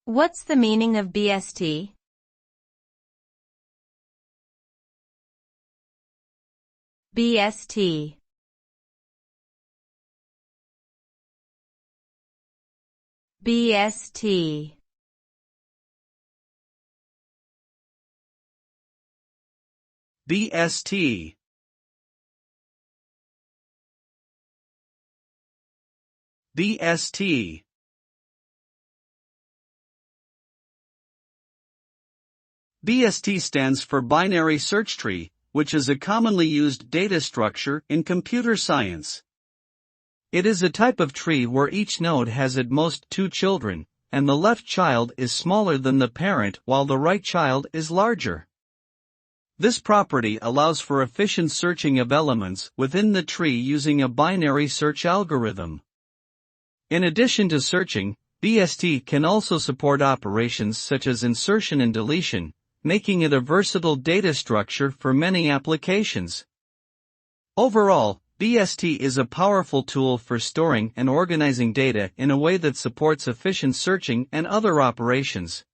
What's the meaning of BST? BST. BST. BST. BST. BST stands for binary search tree, which is a commonly used data structure in computer science. It is a type of tree where each node has at most 2 children, and the left child is smaller than the parent while the right child is larger. This property allows for efficient searching of elements within the tree using a binary search algorithm. In addition to searching, BST can also support operations such as insertion and deletion, making it a versatile data structure for many applications. Overall, BST is a powerful tool for storing and organizing data in a way that supports efficient searching and other operations.